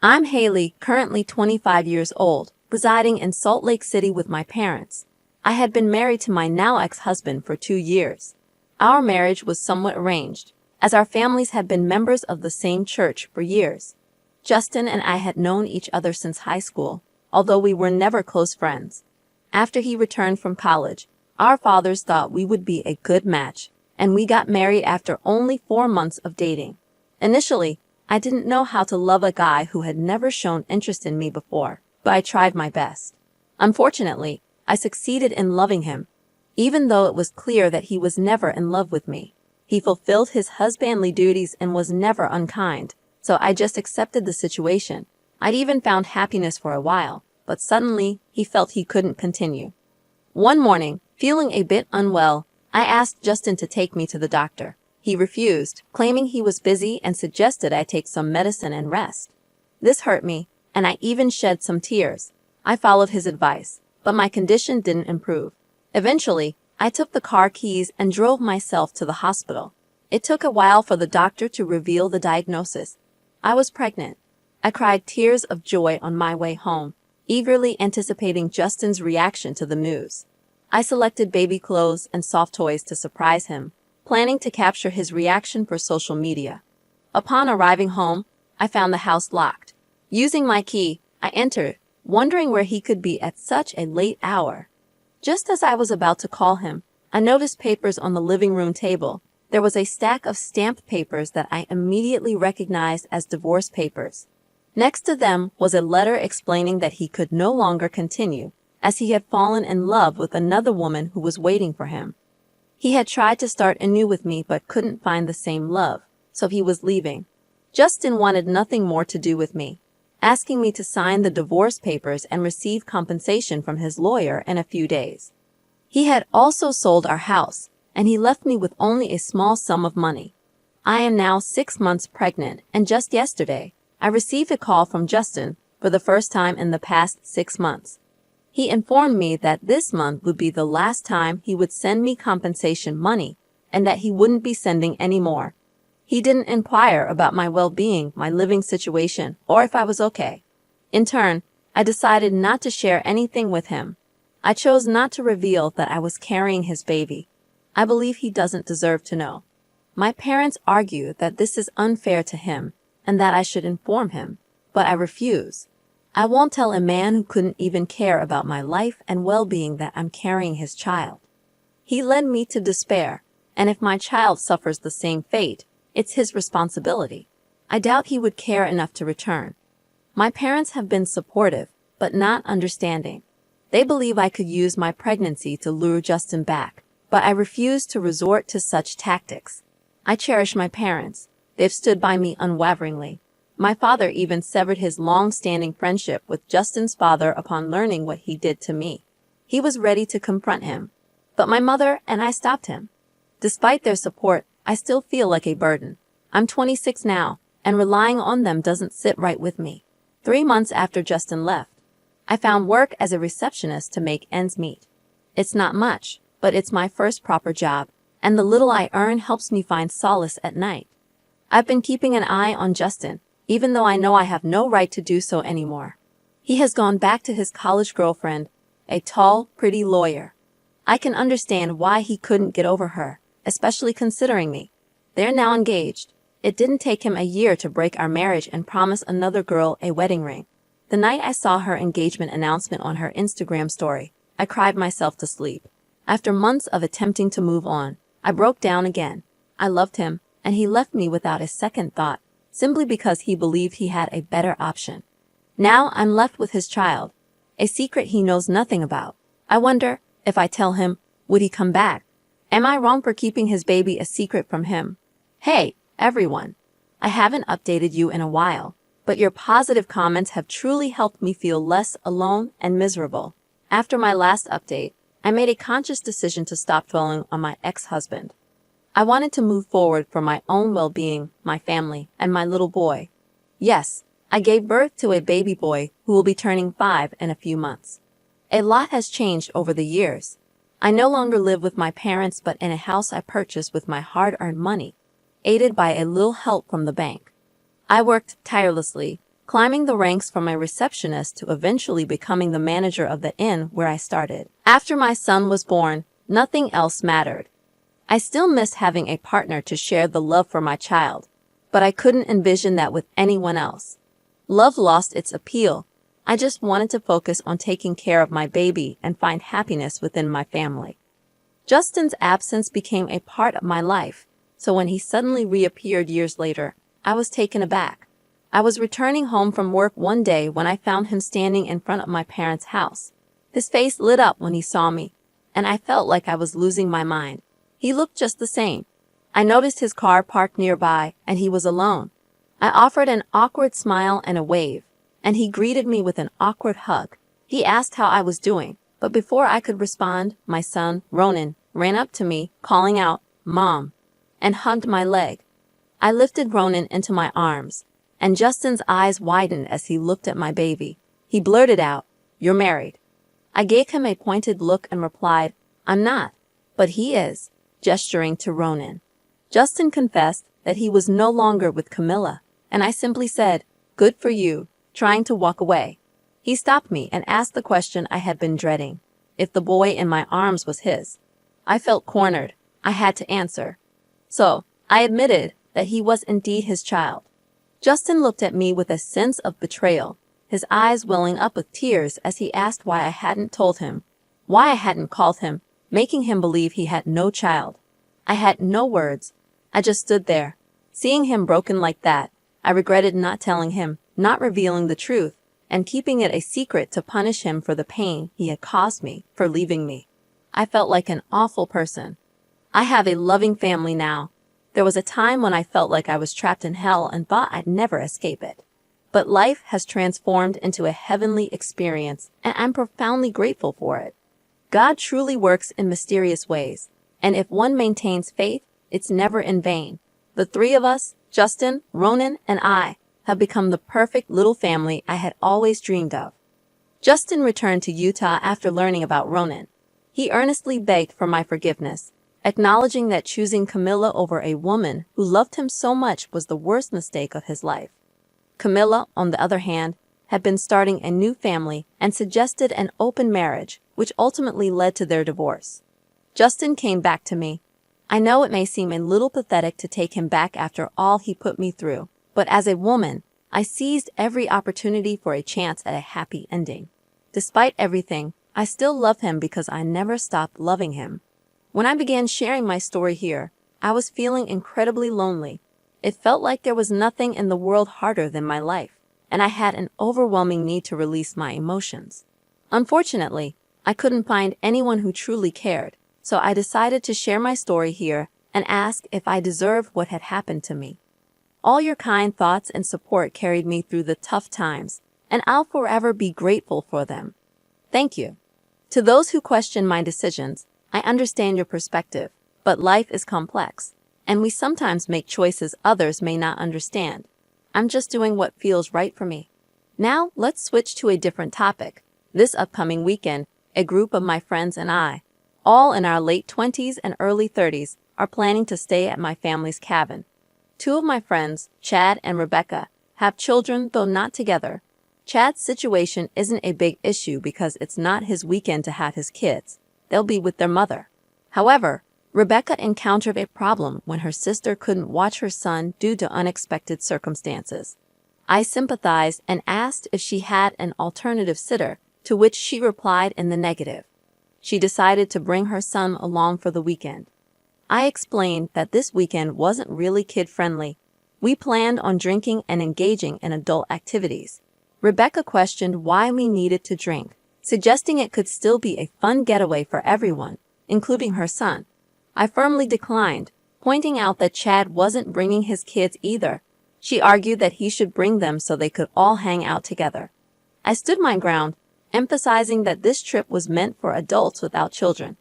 I'm Haley, currently 25 years old, residing in Salt Lake City with my parents. I had been married to my now ex-husband for 2 years. Our marriage was somewhat arranged, as our families had been members of the same church for years. Justin and I had known each other since high school, although we were never close friends. After he returned from college, our fathers thought we would be a good match, and we got married after only 4 months of dating. Initially, I didn't know how to love a guy who had never shown interest in me before, but I tried my best. Unfortunately, I succeeded in loving him, even though it was clear that he was never in love with me. He fulfilled his husbandly duties and was never unkind, so I just accepted the situation. I'd even found happiness for a while, but suddenly he felt he couldn't continue. One morning, feeling a bit unwell, I asked Justin to take me to the doctor. He refused, claiming he was busy and suggested I take some medicine and rest. This hurt me, and I even shed some tears. I followed his advice, but my condition didn't improve. Eventually, I took the car keys and drove myself to the hospital. It took a while for the doctor to reveal the diagnosis. I was pregnant. I cried tears of joy on my way home, eagerly anticipating Justin's reaction to the news. I selected baby clothes and soft toys to surprise him, planning to capture his reaction for social media. Upon arriving home, I found the house locked. Using my key, I entered, wondering where he could be at such a late hour. Just as I was about to call him, I noticed papers on the living room table. There was a stack of stamped papers that I immediately recognized as divorce papers. Next to them was a letter explaining that he could no longer continue, as he had fallen in love with another woman who was waiting for him. He had tried to start anew with me but couldn't find the same love, so he was leaving. Justin wanted nothing more to do with me, asking me to sign the divorce papers and receive compensation from his lawyer in a few days. He had also sold our house, and he left me with only a small sum of money. I am now 6 months pregnant, and just yesterday, I received a call from Justin for the first time in the past 6 months. He informed me that this month would be the last time he would send me compensation money and that he wouldn't be sending any more. He didn't inquire about my well-being, my living situation, or if I was okay. In turn, I decided not to share anything with him. I chose not to reveal that I was carrying his baby. I believe he doesn't deserve to know. My parents argue that this is unfair to him and that I should inform him, but I refuse. I won't tell a man who couldn't even care about my life and well-being that I'm carrying his child. He led me to despair, and if my child suffers the same fate, it's his responsibility. I doubt he would care enough to return. My parents have been supportive, but not understanding. They believe I could use my pregnancy to lure Justin back, but I refuse to resort to such tactics. I cherish my parents. They've stood by me unwaveringly. My father even severed his long-standing friendship with Justin's father upon learning what he did to me. He was ready to confront him, but my mother and I stopped him. Despite their support, I still feel like a burden. I'm 26 now, and relying on them doesn't sit right with me. 3 months after Justin left, I found work as a receptionist to make ends meet. It's not much, but it's my first proper job, and the little I earn helps me find solace at night. I've been keeping an eye on Justin, even though I know I have no right to do so anymore. He has gone back to his college girlfriend, a tall, pretty lawyer. I can understand why he couldn't get over her, especially considering me. They're now engaged. It didn't take him a year to break our marriage and promise another girl a wedding ring. The night I saw her engagement announcement on her Instagram story, I cried myself to sleep. After months of attempting to move on, I broke down again. I loved him, and he left me without a second thought, simply because he believed he had a better option. Now I'm left with his child, a secret he knows nothing about. I wonder, if I tell him, would he come back? Am I wrong for keeping his baby a secret from him? Hey, everyone. I haven't updated you in a while, but your positive comments have truly helped me feel less alone and miserable. After my last update, I made a conscious decision to stop dwelling on my ex-husband. I wanted to move forward for my own well-being, my family, and my little boy. Yes, I gave birth to a baby boy who will be turning 5 in a few months. A lot has changed over the years. I no longer live with my parents but in a house I purchased with my hard-earned money, aided by a little help from the bank. I worked tirelessly, climbing the ranks from a receptionist to eventually becoming the manager of the inn where I started. After my son was born, nothing else mattered. I still missed having a partner to share the love for my child, but I couldn't envision that with anyone else. Love lost its appeal. I just wanted to focus on taking care of my baby and find happiness within my family. Justin's absence became a part of my life, so when he suddenly reappeared years later, I was taken aback. I was returning home from work one day when I found him standing in front of my parents' house. His face lit up when he saw me, and I felt like I was losing my mind. He looked just the same. I noticed his car parked nearby, and he was alone. I offered an awkward smile and a wave, and he greeted me with an awkward hug. He asked how I was doing, but before I could respond, my son, Ronan, ran up to me, calling out, "Mom," and hugged my leg. I lifted Ronan into my arms, and Justin's eyes widened as he looked at my baby. He blurted out, "You're married." I gave him a pointed look and replied, "I'm not, but he is," gesturing to Ronan. Justin confessed that he was no longer with Camilla, and I simply said, "Good for you," trying to walk away. He stopped me and asked the question I had been dreading, if the boy in my arms was his. I felt cornered. I had to answer. So, I admitted that he was indeed his child. Justin looked at me with a sense of betrayal, his eyes welling up with tears as he asked why I hadn't told him, why I hadn't called him, making him believe he had no child. I had no words. I just stood there. Seeing him broken like that, I regretted not telling him, not revealing the truth, and keeping it a secret to punish him for the pain he had caused me for leaving me. I felt like an awful person. I have a loving family now. There was a time when I felt like I was trapped in hell and thought I'd never escape it. But life has transformed into a heavenly experience, and I'm profoundly grateful for it. God truly works in mysterious ways, and if one maintains faith, it's never in vain. The three of us, Justin, Ronan, and I, have become the perfect little family I had always dreamed of. Justin returned to Utah after learning about Ronan. He earnestly begged for my forgiveness, acknowledging that choosing Camilla over a woman who loved him so much was the worst mistake of his life. Camilla, on the other hand, had been starting a new family and suggested an open marriage, which ultimately led to their divorce. Justin came back to me. I know it may seem a little pathetic to take him back after all he put me through, but as a woman, I seized every opportunity for a chance at a happy ending. Despite everything, I still love him because I never stopped loving him. When I began sharing my story here, I was feeling incredibly lonely. It felt like there was nothing in the world harder than my life, and I had an overwhelming need to release my emotions. Unfortunately, I couldn't find anyone who truly cared, so I decided to share my story here and ask if I deserved what had happened to me. All your kind thoughts and support carried me through the tough times, and I'll forever be grateful for them. Thank you. To those who question my decisions, I understand your perspective, but life is complex, and we sometimes make choices others may not understand. I'm just doing what feels right for me. Now, let's switch to a different topic. This upcoming weekend, a group of my friends and I, all in our late 20s and early 30s, are planning to stay at my family's cabin. Two of my friends, Chad and Rebecca, have children, though not together. Chad's situation isn't a big issue because it's not his weekend to have his kids. They'll be with their mother. However, Rebecca encountered a problem when her sister couldn't watch her son due to unexpected circumstances. I sympathized and asked if she had an alternative sitter, to which she replied in the negative. She decided to bring her son along for the weekend. I explained that this weekend wasn't really kid-friendly. We planned on drinking and engaging in adult activities. Rebecca questioned why we needed to drink, suggesting it could still be a fun getaway for everyone, including her son. I firmly declined, pointing out that Chad wasn't bringing his kids either. She argued that he should bring them so they could all hang out together. I stood my ground, emphasizing that this trip was meant for adults without children.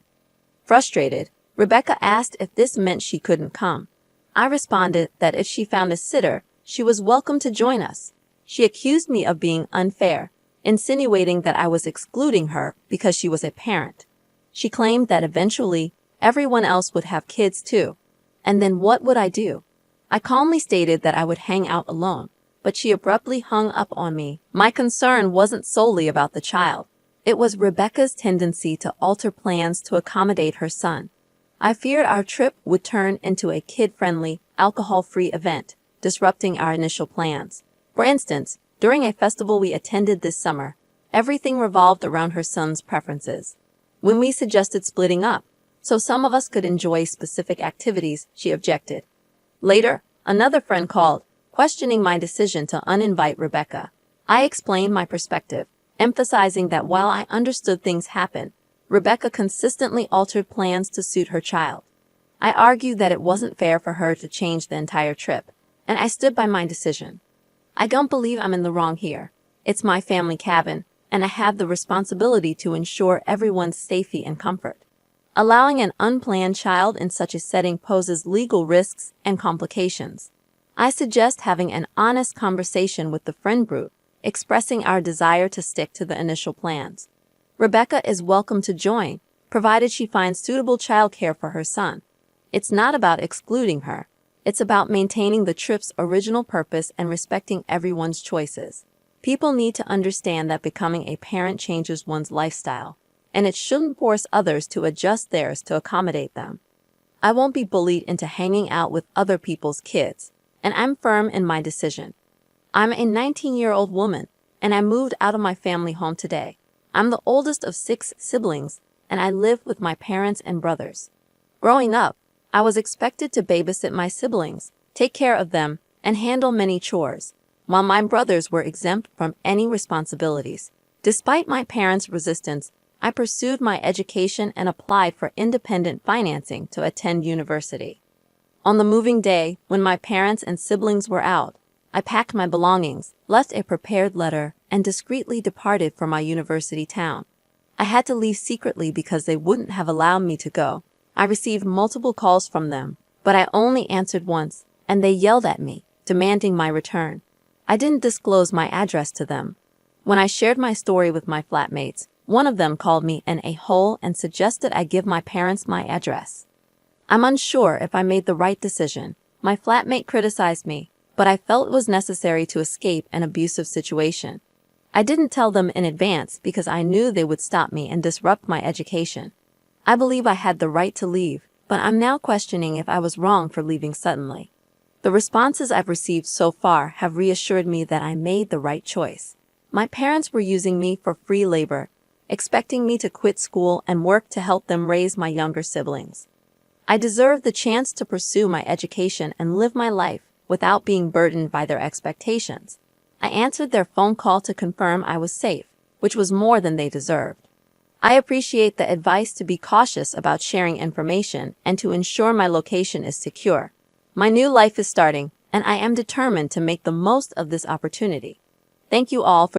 Frustrated, Rebecca asked if this meant she couldn't come. I responded that if she found a sitter, she was welcome to join us. She accused me of being unfair, insinuating that I was excluding her because she was a parent. She claimed that eventually, everyone else would have kids too. And then what would I do? I calmly stated that I would hang out alone. but she abruptly hung up on me. My concern wasn't solely about the child. It was Rebecca's tendency to alter plans to accommodate her son. I feared our trip would turn into a kid-friendly, alcohol-free event, disrupting our initial plans. For instance, during a festival we attended this summer, everything revolved around her son's preferences. When we suggested splitting up, so some of us could enjoy specific activities, she objected. Later, another friend called, questioning my decision to uninvite Rebecca. I explained my perspective, emphasizing that while I understood things happen, Rebecca consistently altered plans to suit her child. I argued that it wasn't fair for her to change the entire trip, and I stood by my decision. I don't believe I'm in the wrong here. It's my family cabin, and I have the responsibility to ensure everyone's safety and comfort. Allowing an unplanned child in such a setting poses legal risks and complications. I suggest having an honest conversation with the friend group, expressing our desire to stick to the initial plans. Rebecca is welcome to join, provided she finds suitable childcare for her son. It's not about excluding her. It's about maintaining the trip's original purpose and respecting everyone's choices. People need to understand that becoming a parent changes one's lifestyle, and it shouldn't force others to adjust theirs to accommodate them. I won't be bullied into hanging out with other people's kids, and I'm firm in my decision. I'm a 19-year-old woman, and I moved out of my family home today. I'm the oldest of 6 siblings, and I live with my parents and brothers. Growing up, I was expected to babysit my siblings, take care of them, and handle many chores, while my brothers were exempt from any responsibilities. Despite my parents' resistance, I pursued my education and applied for independent financing to attend university. On the moving day, when my parents and siblings were out, I packed my belongings, left a prepared letter, and discreetly departed for my university town. I had to leave secretly because they wouldn't have allowed me to go. I received multiple calls from them, but I only answered once, and they yelled at me, demanding my return. I didn't disclose my address to them. When I shared my story with my flatmates, one of them called me an a-hole and suggested I give my parents my address. I'm unsure if I made the right decision. My flatmate criticized me, but I felt it was necessary to escape an abusive situation. I didn't tell them in advance because I knew they would stop me and disrupt my education. I believe I had the right to leave, but I'm now questioning if I was wrong for leaving suddenly. The responses I've received so far have reassured me that I made the right choice. My parents were using me for free labor, expecting me to quit school and work to help them raise my younger siblings. I deserved the chance to pursue my education and live my life without being burdened by their expectations. I answered their phone call to confirm I was safe, which was more than they deserved. I appreciate the advice to be cautious about sharing information and to ensure my location is secure. My new life is starting, and I am determined to make the most of this opportunity. Thank you all for